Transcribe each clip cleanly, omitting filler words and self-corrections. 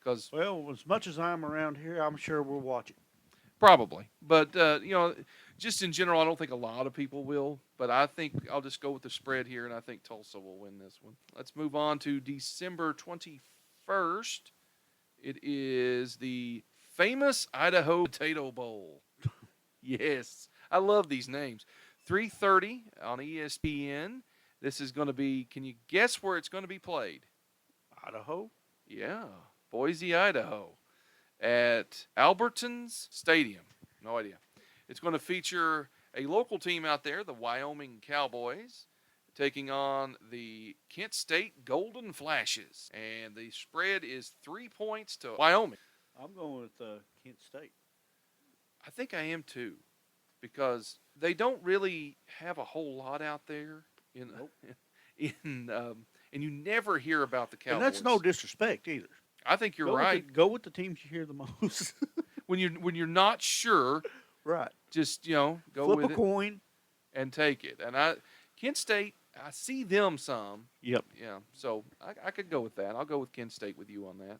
because Well, as much as I'm around here, I'm sure we'll watch it. probably. But just in general, I don't think a lot of people will. But I think I'll just go with the spread here, and I think Tulsa will win this one. Let's move on to December 21st. It is the famous Idaho Potato Bowl. Yes, I love these names. 3:30 on ESPN. This is going to be. Can you guess where it's going to be played? Idaho? Yeah, Boise, Idaho, at Albertsons Stadium. No idea. It's going to feature a local team out there, the Wyoming Cowboys, taking on the Kent State Golden Flashes, and the spread is 3 points to Wyoming. I'm going with Kent State. I think I am too, because they don't really have a whole lot out there Nope. in and you never hear about the Cowboys. And that's no disrespect either. I think you're right. Go with the teams you hear the most. When you're not sure, right. just go Flip with a it coin. and take it. And Kent State, I see them some. Yep. Yeah, so I could go with that. I'll go with Kent State with you on that.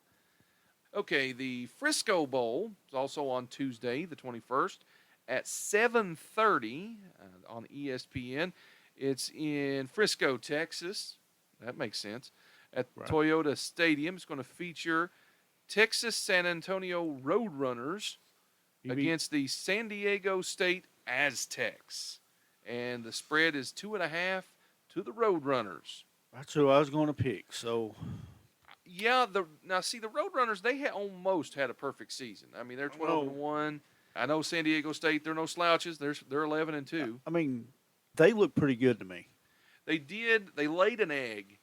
Okay, the Frisco Bowl is also on Tuesday, the 21st, at 7:30 on ESPN. It's in Frisco, Texas. That makes sense. At Right. Toyota Stadium, it's going to feature Texas San Antonio Roadrunners against the San Diego State Aztecs. And the spread is 2.5 to the Roadrunners. That's who I was going to pick. So, Yeah, the Roadrunners, they almost had a perfect season. I mean, they're 12-1. I know San Diego State, they're no slouches. They're 11-2. I mean, they look pretty good to me. They did. They laid an egg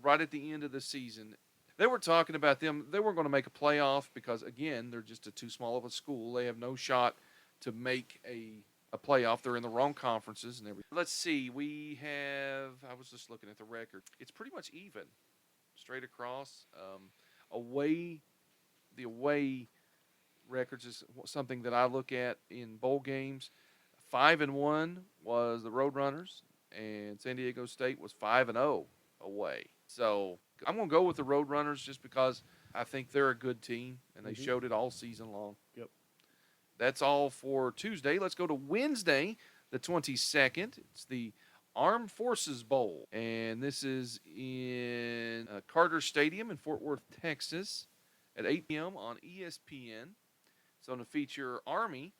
right at the end of the season. They were talking about them. They weren't going to make a playoff because, again, they're just too small of a school. They have no shot to make a playoff. They're in the wrong conferences and everything. Let's see. I was just looking at the record. It's pretty much even, straight across. The away records is something that I look at in bowl games. 5-1 was the Roadrunners, and San Diego State was 5-0 away. So I'm going to go with the Roadrunners just because I think they're a good team, and they showed it all season long. Yep. That's all for Tuesday. Let's go to Wednesday, the 22nd. It's the Armed Forces Bowl, and this is in Carter Stadium in Fort Worth, Texas, at 8 p.m. on ESPN. It's going to feature Army.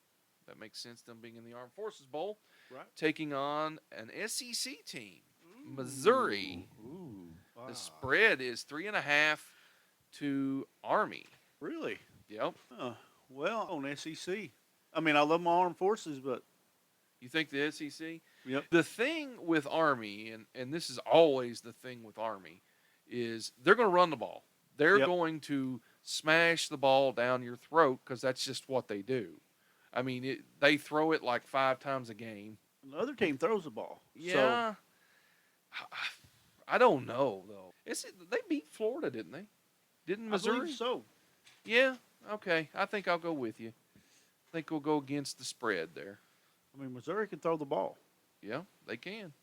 That makes sense, them being in the Armed Forces Bowl, right. taking on an SEC team, Missouri. Ooh. Wow. The spread is 3.5 to Army. Really? Yep. Well, on SEC. I mean, I love my armed forces, but You think the SEC? Yep. The thing with Army, and this is always the thing with Army, is they're going to run the ball. They're going to smash the ball down your throat because that's just what they do. I mean, they throw it like 5 times a game. the other team throws the ball. Yeah. So, I don't know, though. They beat Florida, didn't they? Didn't Missouri? I believe so. Yeah. Okay. I think I'll go with you. I think we'll go against the spread there. I mean, Missouri can throw the ball. Yeah, they can.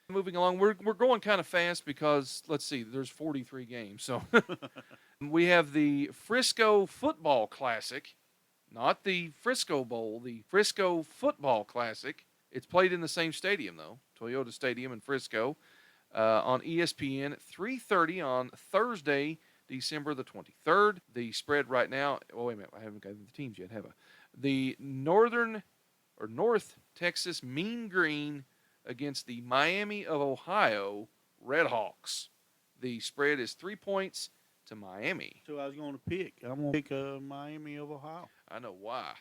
Moving along, we're going kind of fast because, let's see, there's 43 games. So we have the Frisco Football Classic, not the Frisco Bowl, the Frisco Football Classic. It's played in the same stadium, though, Toyota Stadium in Frisco, on ESPN at 3:30 on Thursday, December the 23rd. The spread right now, wait a minute, I haven't got the teams yet, have I? The North Texas Mean Green against the Miami of Ohio Redhawks. The spread is 3 points to Miami. So I was going to pick. I'm going to pick Miami of Ohio. I know why.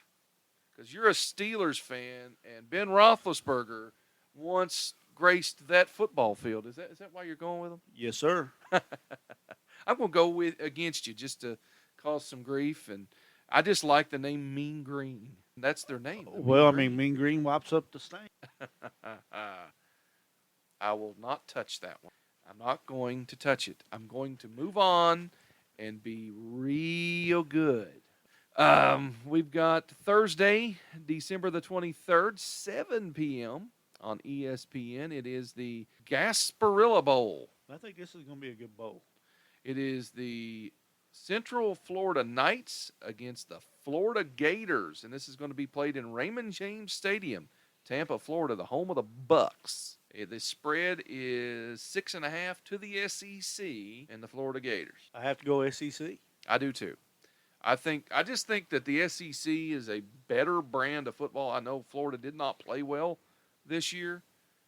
Because you're a Steelers fan, and Ben Roethlisberger once graced that football field. Is that why you're going with him? Yes, sir. I'm going to go against you just to cause some grief, and I just like the name Mean Green. That's their name. Well, Mean Green wipes up the stain. I will not touch that one. I'm not going to touch it. I'm going to move on and be real good. We've got Thursday, December the 23rd, 7 p.m. on ESPN. It is the Gasparilla Bowl. I think this is going to be a good bowl. It is the Central Florida Knights against the Florida Gators, and this is going to be played in Raymond James Stadium, Tampa, Florida, the home of the Bucks. The spread is 6.5 to the SEC and the Florida Gators. I have to go SEC. I do too. I just think that the SEC is a better brand of football. I know Florida did not play well this year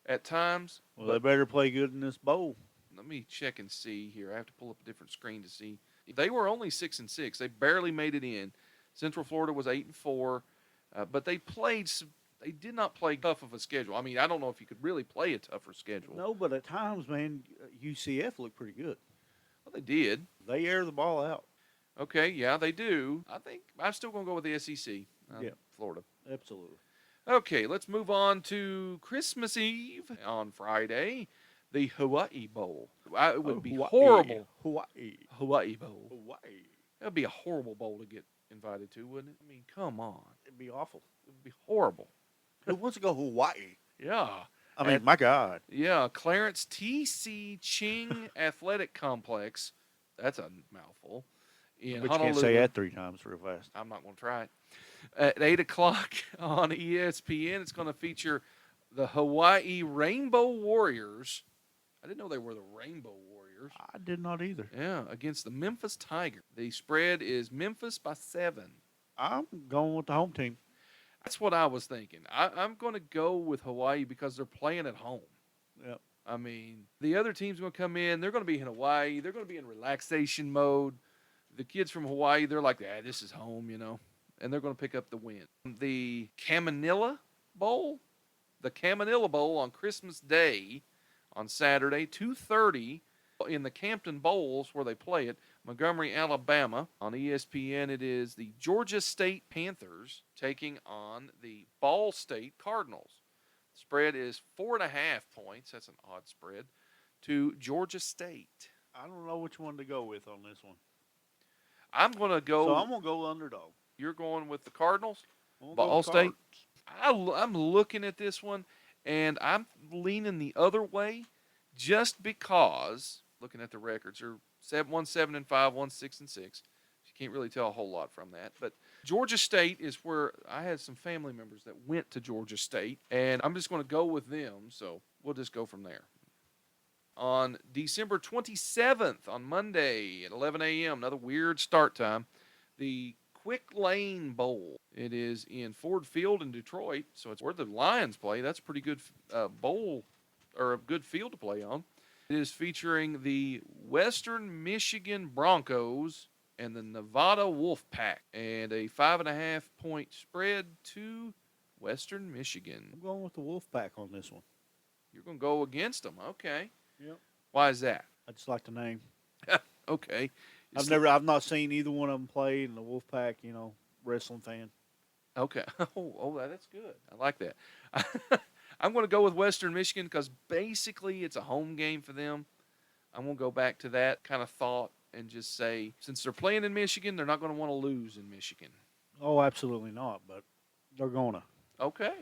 at times. Well, they better play good in this bowl. Let me check and see here. I have to pull up a different screen to see. They were only 6-6. They barely made it in. Central Florida was 8-4, but they did not play tough of a schedule. I mean, I don't know if you could really play a tougher schedule. No, but at times, man, UCF looked pretty good. Well, they did. They air the ball out. Okay, yeah, they do. I think I'm still going to go with the SEC. Yeah. Florida. Absolutely. Okay, let's move on to Christmas Eve on Friday, the Hawaii Bowl. It would be horrible. Hawaii Bowl. Hawaii. That would be a horrible bowl to get invited to, wouldn't it? I mean, come on. It'd be awful. It would be horrible. Who wants to go Hawaii? Yeah. I mean, my God. Yeah, Clarence T.C. Ching Athletic Complex. That's a mouthful. In But Honolulu. you can't say that 3 times real fast. I'm not going to try it. At 8 o'clock on ESPN, it's going to feature the Hawaii Rainbow Warriors. I didn't know they were the Rainbow Warriors. I did not either. Yeah, against the Memphis Tigers. The spread is Memphis by 7. I'm going with the home team. That's what I was thinking. I'm going to go with Hawaii because they're playing at home. Yep. I mean, the other team's going to come in. They're going to be in Hawaii. They're going to be in relaxation mode. The kids from Hawaii, they're like, this is home, and they're going to pick up the win. The Camonilla Bowl, on Christmas Day on Saturday, 2:30 in the Campton Bowls where they play it, Montgomery, Alabama. On ESPN, it is the Georgia State Panthers taking on the Ball State Cardinals. The spread is 4.5 points. That's an odd spread to Georgia State. I don't know which one to go with on this one. I'm going to go. So I'm going to go underdog. You're going with the Cardinals? I'm Ball go State? I'm looking at this one, and I'm leaning the other way just because, looking at the records, they're 1 7-5, 1 6-6. You can't really tell a whole lot from that. But Georgia State is where I had some family members that went to Georgia State, and I'm just going to go with them, so we'll just go from there. On December 27th, on Monday at 11 a.m., another weird start time, the Quick Lane Bowl. It is in Ford Field in Detroit, so it's where the Lions play. That's a pretty good bowl, or a good field to play on. It is featuring the Western Michigan Broncos and the Nevada Wolfpack, and a 5.5 point spread to Western Michigan. I'm going with the Wolfpack on this one. You're going to go against them, okay? Yep. Why is that? I just like the name. Okay. I've not seen either one of them play in the Wolfpack, wrestling fan. Okay. Oh, that's good. I like that. I'm going to go with Western Michigan because basically it's a home game for them. I'm going to go back to that kind of thought and just say, since they're playing in Michigan, they're not going to want to lose in Michigan. Oh, absolutely not, but they're going to. Okay.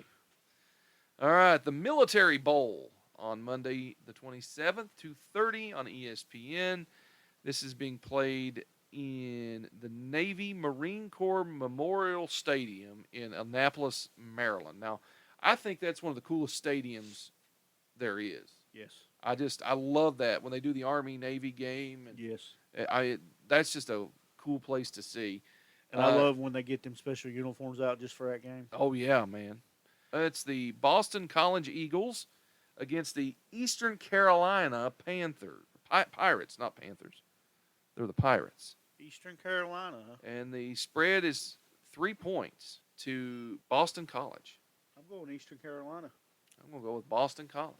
All right, the Military Bowl on Monday the 27th, 2:30 on ESPN. This is being played in the Navy Marine Corps Memorial Stadium in Annapolis, Maryland. Now, I think that's one of the coolest stadiums there is. Yes. I love that when they do the Army-Navy game. And yes. That's just a cool place to see. And I love when they get them special uniforms out just for that game. Oh, yeah, man. It's the Boston College Eagles against the Eastern Carolina Panthers. Pirates, not Panthers. They're the Pirates. Eastern Carolina, huh? And the spread is 3 points to Boston College. I'm going Eastern Carolina. I'm going to go with Boston College.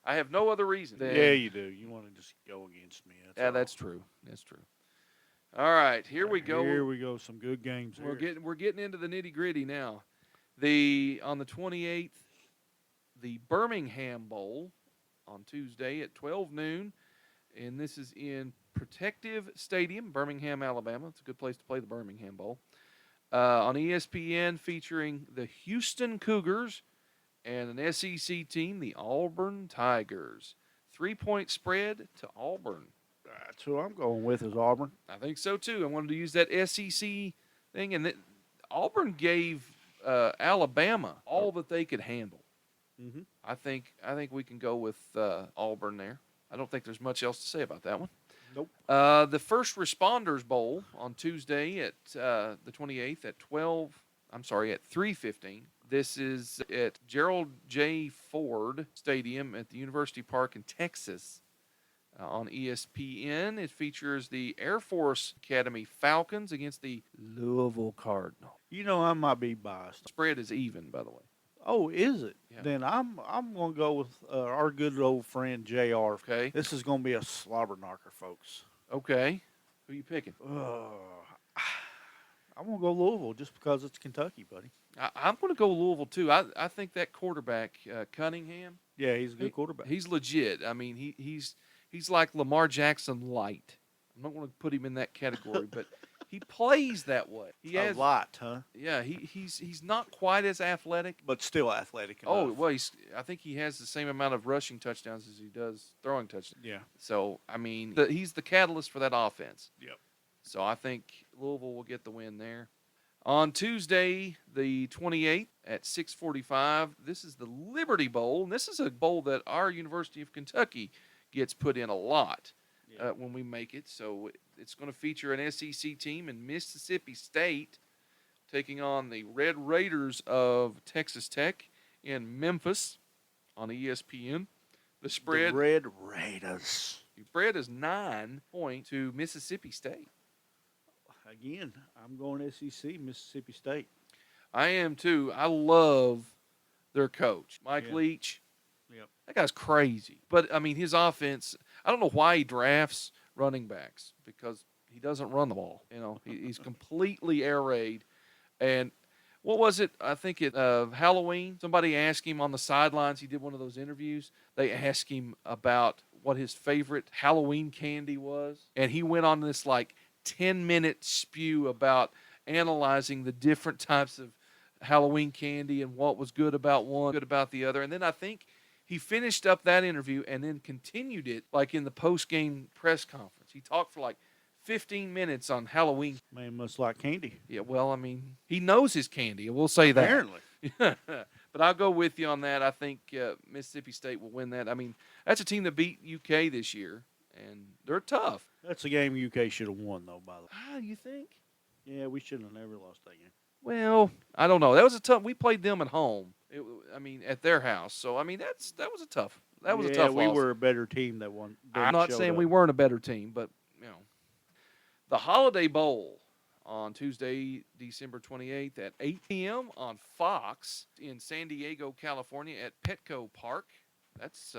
I have no other reason. Yeah, you do. You want to just go against me. That's true. That's true. All right, here we go. Here we go. Some good games. We're getting into the nitty-gritty now. On the 28th, the Birmingham Bowl on Tuesday at 12 noon. And this is in Protective Stadium, Birmingham, Alabama. It's a good place to play the Birmingham Bowl. On ESPN, featuring the Houston Cougars and an SEC team, the Auburn Tigers. 3 point spread to Auburn. That's who I'm going with is Auburn. I think so too. I wanted to use that SEC thing, and Auburn gave Alabama all that they could handle. Mm-hmm. I think we can go with Auburn there. I don't think there's much else to say about that one. Nope. The First Responders Bowl on Tuesday at the 28th at 3:15. This is at Gerald J. Ford Stadium at the University Park in Texas. On ESPN, it features the Air Force Academy Falcons against the Louisville Cardinals. You know, I might be biased. Spread is even, by the way. Oh, is it? Yeah. Then I'm going to go with our good old friend JR. Okay. This is going to be a slobber knocker, folks. Okay. Who you picking? I'm going to go Louisville just because it's Kentucky, buddy. I'm going to go Louisville, too. I think that quarterback, Cunningham. Yeah, he's a good quarterback. He's legit. I mean, he's like Lamar Jackson light. I'm not going to put him in that category, but he plays that way. He has a lot, huh? Yeah, he's not quite as athletic, but still athletic enough. Oh, well, I think he has the same amount of rushing touchdowns as he does throwing touchdowns. Yeah. So, I mean, he's the catalyst for that offense. Yep. So I think Louisville will get the win there. On Tuesday, the 28th at 6:45, this is the Liberty Bowl, and this is a bowl that our University of Kentucky gets put in a lot when we make it. So it's going to feature an SEC team in Mississippi State taking on the Red Raiders of Texas Tech in Memphis on ESPN. The spread, the Red Raiders. The spread is 9 points to Mississippi State. Again, I'm going SEC, Mississippi State. I am too. I love their coach, Mike Leach. Yep. That guy's crazy. But, I mean, his offense, I don't know why he drafts running backs because he doesn't run the ball. You know, he's completely air raid. And what was it? I think at Halloween, somebody asked him on the sidelines. He did one of those interviews. They asked him about what his favorite Halloween candy was. And he went on this, 10-minute spew about analyzing the different types of Halloween candy and what was good about one, good about the other. And then I think he finished up that interview and then continued it in the post-game press conference. He talked for 15 minutes on Halloween. Man must like candy. Yeah, well, I mean, he knows his candy. We'll say that. Apparently. But I'll go with you on that. I think Mississippi State will win that. I mean, that's a team that beat UK this year, and they're tough. That's a game UK should have won, though, by the way. You think? Yeah, we should have never lost that game. Well, I don't know. That was a tough. We played them at home. At their house. So, I mean, that was a tough. That was a tough we loss. were a better team that won. I'm not saying we weren't a better team, but the Holiday Bowl on Tuesday, December 28th at 8 p.m. on Fox in San Diego, California, at Petco Park. That's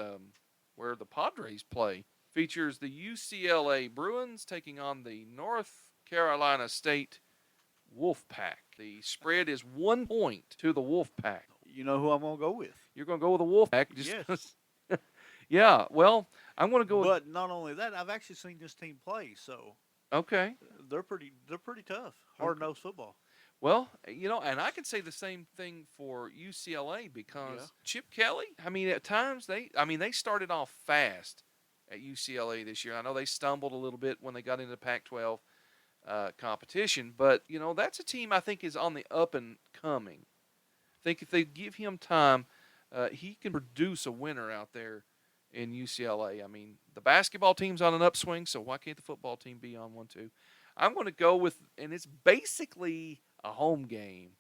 where the Padres play. Features the UCLA Bruins taking on the North Carolina State Wolfpack. The spread is 1 point to the Wolfpack. You know who I'm going to go with? You're going to go with the Wolfpack? Yes. Yeah, well, I'm going to go But not only that, I've actually seen this team play, so okay. They're pretty tough. Hard-nosed football. Well, and I could say the same thing for UCLA because Chip Kelly, I mean, at times they started off fast at UCLA this year. I know they stumbled a little bit when they got into the Pac-12 competition, but, that's a team I think is on the up and coming. I think if they give him time, he can produce a winner out there in UCLA. I mean, the basketball team's on an upswing, so why can't the football team be on one too? I'm going to go with, and it's basically a home game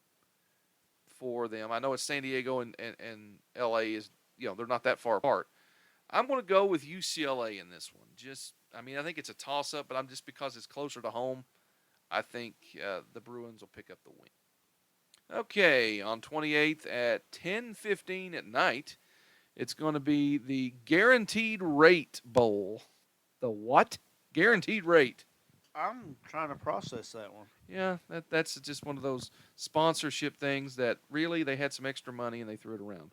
for them. I know it's San Diego and LA is, they're not that far apart. I'm going to go with UCLA in this one. I think it's a toss-up, but just because it's closer to home, I think the Bruins will pick up the win. Okay, on 28th at 10:15 at night, it's going to be the Guaranteed Rate Bowl. The what? Guaranteed Rate. I'm trying to process that one. Yeah, that's just one of those sponsorship things that really they had some extra money and they threw it around.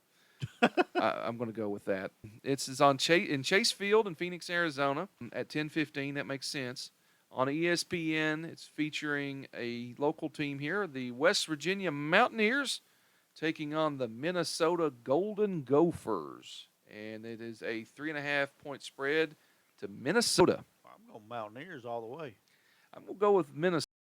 I'm going to go with that. It's on in Chase Field in Phoenix, Arizona at 10:15. That makes sense. On ESPN, it's featuring a local team here, the West Virginia Mountaineers, taking on the Minnesota Golden Gophers. And it is a 3.5-point spread to Minnesota. I'm Oh, Mountaineers all the way. I'm gonna go with Minnesota.